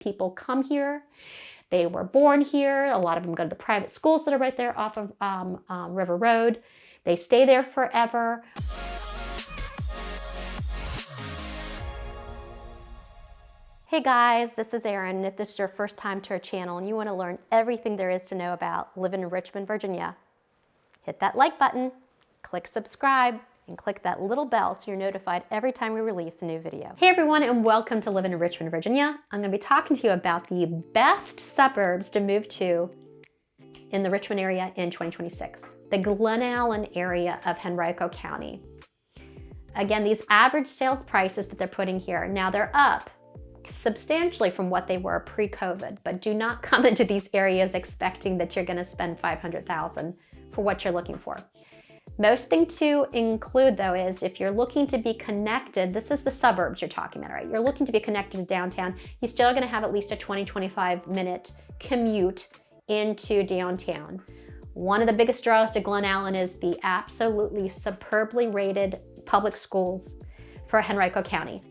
People come here. They were born here. A lot of them go to the private schools that are right there off of River Road. They stay there forever. Hey guys, this is Erin. If this is your first time to our channel and you want to learn everything there is to know about living in Richmond, Virginia, hit that like button, click subscribe, and click that little bell so you're notified every time we release a new video. Hey everyone, and welcome to Living in Richmond, Virginia. I'm going to be talking to you about the best suburbs to move to in the Richmond area in 2026. The Glen Allen area of Henrico County. Again, these average sales prices that they're putting here, now they're up substantially from what they were pre-COVID, but do not come into these areas expecting that you're going to spend $500,000 for what you're looking for. Most thing to include though is if you're looking to be connected, this is the suburbs you're talking about, right? You're looking to be connected to downtown, you're still going to have at least a 20-25 minute commute into downtown. One of the biggest draws to Glen Allen is the absolutely superbly rated public schools for Henrico County.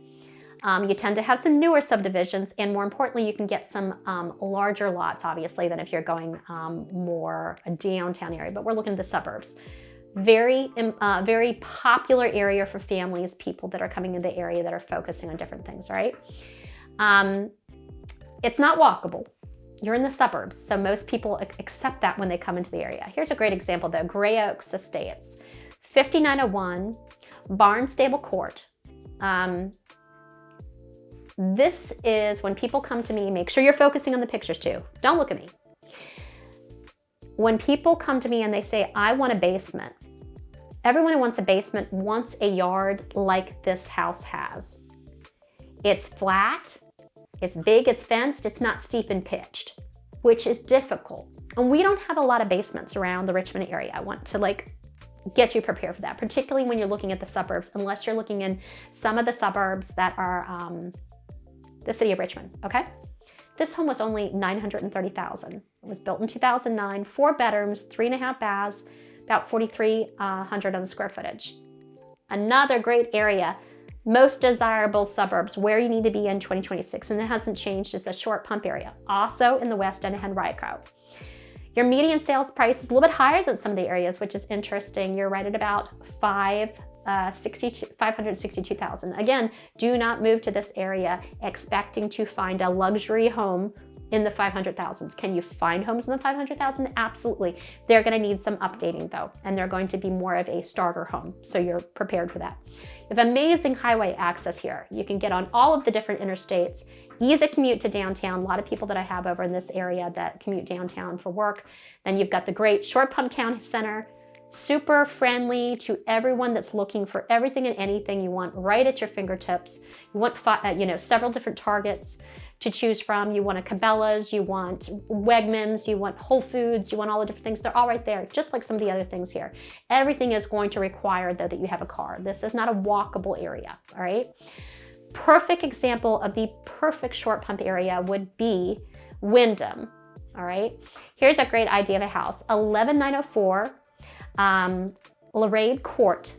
You tend to have some newer subdivisions, and more importantly, you can get some larger lots, obviously, than if you're going more a downtown area, but we're looking at the suburbs. Very popular area for families, people that are coming in the area that are focusing on different things, right? It's not walkable. You're in the suburbs, so most people accept that when they come into the area. Here's a great example though, Gray Oaks Estates, 5901 Barnstable Court. This is when people come to me, make sure you're focusing on the pictures too. Don't look at me. When people come to me and they say, I want a basement, everyone who wants a basement wants a yard like this house has. It's flat, it's big, it's fenced, it's not steep and pitched, which is difficult. And we don't have a lot of basements around the Richmond area. I want to get you prepared for that, particularly when you're looking at the suburbs, unless you're looking in some of the suburbs that are the city of Richmond, okay? This home was only $930,000. It was built in 2009, 4 bedrooms, 3.5 baths, about 4,300 on the square footage. Another great area, most desirable suburbs where you need to be in 2026, and it hasn't changed, is a short pump area, also in the west end of Henrico. Your median sales price is a little bit higher than some of the areas, which is interesting. You're right at about $562,000. Again, do not move to this area expecting to find a luxury home in the 500,000s. Can you find homes in the 500,000? Absolutely. They're going to need some updating though, and they're going to be more of a starter home, so you're prepared for that. You have amazing highway access here. You can get on all of the different interstates, easy commute to downtown. A lot of people that I have over in this area that commute downtown for work. Then you've got the great Short Pump Town Center, super friendly to everyone that's looking for everything and anything you want right at your fingertips. You want several different Targets to choose from. You want a Cabela's, you want Wegmans, you want Whole Foods, you want all the different things. They're all right there, just like some of the other things here. Everything is going to require though that you have a car. This is not a walkable area, all right? Perfect example of the perfect short pump area would be Wyndham, all right? Here's a great idea of a house, 11904 Lorraine Court.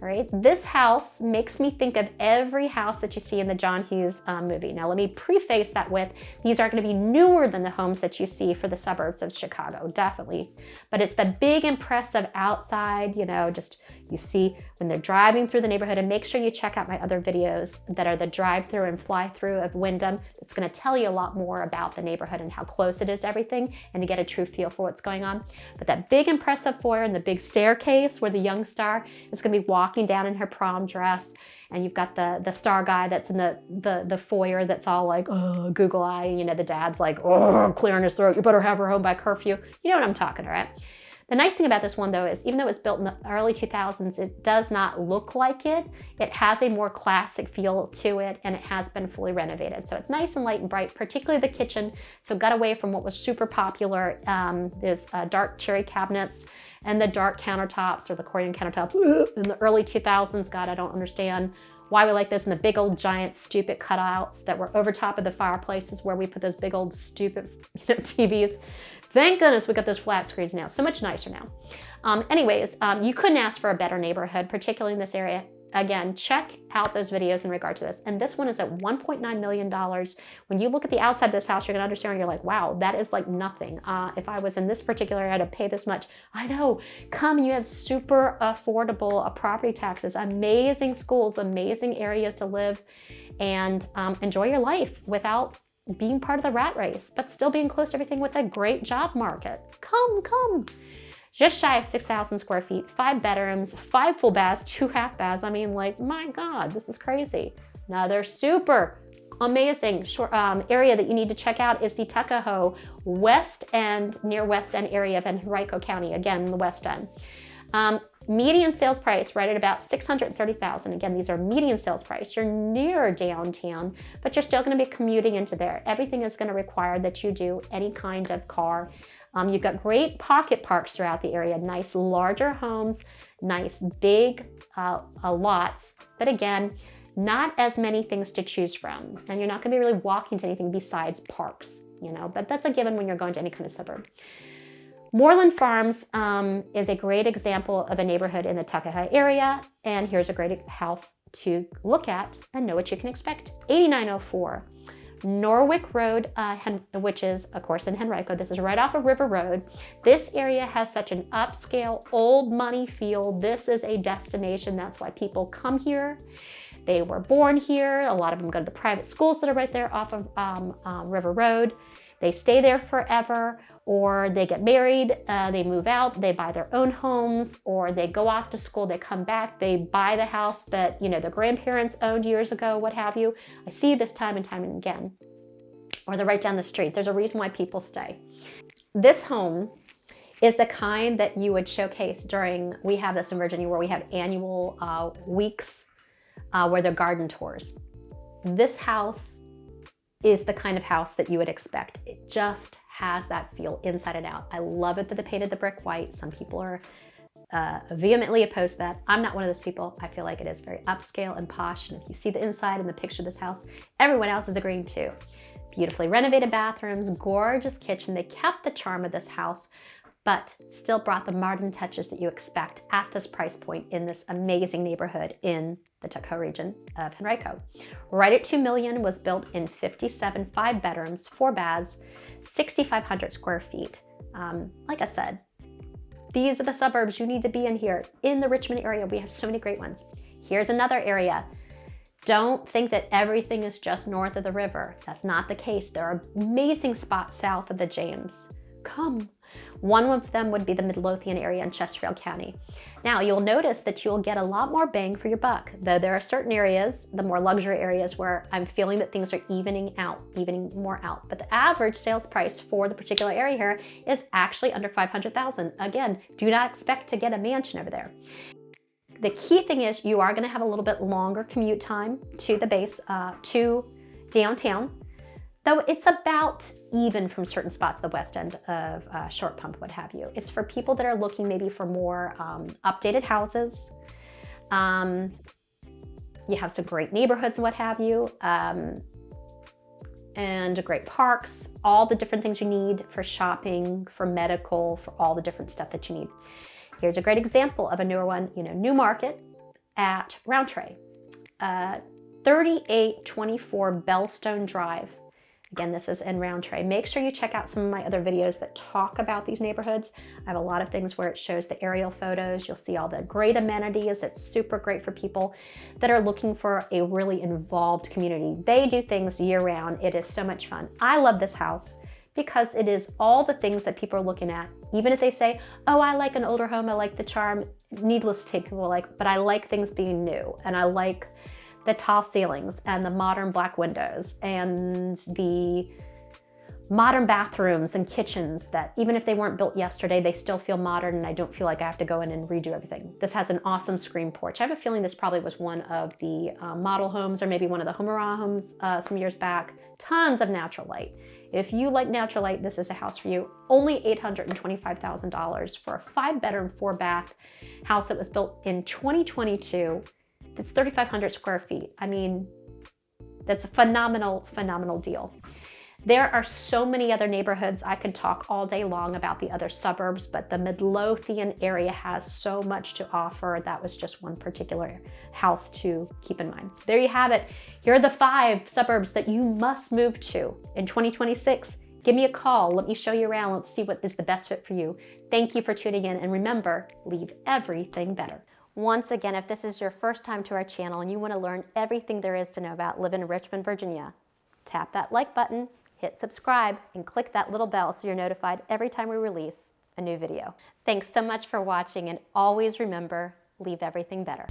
All right, this house makes me think of every house that you see in the John Hughes movie. Now, let me preface that with, these are going to be newer than the homes that you see for the suburbs of Chicago, definitely. But it's the big, impressive outside, just you see when they're driving through the neighborhood. And make sure you check out my other videos that are the drive-through and fly-through of Wyndham. It's going to tell you a lot more about the neighborhood and how close it is to everything, and to get a true feel for what's going on. But that big, impressive foyer and the big staircase where the young star is going to be walking down in her prom dress, and you've got the star guy that's in the foyer that's all like, oh, Google eye, the dad's like, oh, clearing his throat, you better have her home by curfew. You know what I'm talking about. The nice thing about this one though is even though it was built in the early 2000s, it does not look like it. It has a more classic feel to it, and it has been fully renovated. So it's nice and light and bright, particularly the kitchen. So got away from what was super popular. There's dark cherry cabinets and the dark countertops, or the Corian countertops in the early 2000s. God, I don't understand why we like this. And the big old giant stupid cutouts that were over top of the fireplaces where we put those big old stupid TVs. Thank goodness we got those flat screens now. So much nicer now. Anyways, you couldn't ask for a better neighborhood, particularly in this area. Again, check out those videos in regard to this. And this one is at $1.9 million. When you look at the outside of this house, you're gonna understand, you're like, wow, that is like nothing. If I was in this particular area, I'd pay this much. I know, come and you have super affordable property taxes, amazing schools, amazing areas to live, and enjoy your life without being part of the rat race, but still being close to everything with a great job market. Come. Just shy of 6,000 square feet, 5 bedrooms, 5 full baths, 2 half baths. I mean, like, my God, this is crazy. Another super amazing area that you need to check out is the Tuckahoe West End, near West End area of Henrico County, again, the West End. Median sales price right at about $630,000. Again, these are median sales price. You're near downtown, but you're still going to be commuting into there. Everything is going to require that you do any kind of car. You've got great pocket parks throughout the area, nice larger homes, nice big lots, but again, not as many things to choose from. And you're not going to be really walking to anything besides parks, you know, but that's a given when you're going to any kind of suburb. Moreland Farms is a great example of a neighborhood in the Tuckahoe area, and here's a great house to look at and know what you can expect. 8904 Norwick Road, which is, of course, in Henrico. This is right off of River Road. This area has such an upscale, old money feel. This is a destination. That's why people come here. They were born here. A lot of them go to the private schools that are right there off of River Road. They stay there forever, or they get married, they move out, they buy their own homes, or they go off to school, they come back, they buy the house that, you know, their grandparents owned years ago, what have you. I see this time and time and again. Or they're right down the street. There's a reason why people stay. This home is the kind that you would showcase during, we have this in Virginia where we have annual weeks where they're garden tours. This house is the kind of house that you would expect. It just has that feel inside and out. I love it that they painted the brick white. Some people are vehemently opposed to that. I'm not one of those people. I feel like it is very upscale and posh. And if you see the inside and the picture of this house, everyone else is agreeing too. Beautifully renovated bathrooms, gorgeous kitchen. They kept the charm of this house, but still brought the modern touches that you expect at this price point in this amazing neighborhood in the Tuckahoe region of Henrico. Right at $2 million, was built in 57 5 bedrooms, 4 baths, 6,500 square feet. Like I said, these are the suburbs you need to be in here. In the Richmond area, we have so many great ones. Here's another area. Don't think that everything is just north of the river. That's not the case. There are amazing spots south of the James. Come. One of them would be the Midlothian area in Chesterfield County. Now, you'll notice that you'll get a lot more bang for your buck, though there are certain areas, the more luxury areas, where I'm feeling that things are evening more out. But the average sales price for the particular area here is actually under $500,000. Again, do not expect to get a mansion over there. The key thing is you are going to have a little bit longer commute time to the base, to downtown, though it's about even from certain spots, the west end of Short Pump, what have you. It's for people that are looking maybe for more updated houses. You have some great neighborhoods and what have you, and great parks, all the different things you need for shopping, for medical, for all the different stuff that you need. Here's a great example of a newer one, New Market at Roundtray, 3824 Bellstone Drive. Again, this is in Roundtray. Make sure you check out some of my other videos that talk about these neighborhoods. I have a lot of things where it shows the aerial photos. You'll see all the great amenities. It's super great for people that are looking for a really involved community. They do things year round. It is so much fun. I love this house because it is all the things that people are looking at. Even if they say, oh, I like an older home, I like the charm, needless to say, people like, but I like things being new, and I like the tall ceilings and the modern black windows and the modern bathrooms and kitchens that even if they weren't built yesterday, they still feel modern, and I don't feel like I have to go in and redo everything. This has an awesome screen porch. I have a feeling this probably was one of the model homes, or maybe one of the Homera homes some years back. Tons of natural light. If you like natural light, this is a house for you. Only $825,000 for a 5-bedroom, 4-bath house that was built in 2022. That's 3,500 square feet. I mean, that's a phenomenal, phenomenal deal. There are so many other neighborhoods. I could talk all day long about the other suburbs, but the Midlothian area has so much to offer. That was just one particular house to keep in mind. There you have it. Here are the 5 suburbs that you must move to in 2026. Give me a call. Let me show you around. Let's see what is the best fit for you. Thank you for tuning in, and remember, leave everything better. Once again, if this is your first time to our channel and you want to learn everything there is to know about living in Richmond, Virginia, tap that like button, hit subscribe, and click that little bell so you're notified every time we release a new video. Thanks so much for watching, and always remember, leave everything better.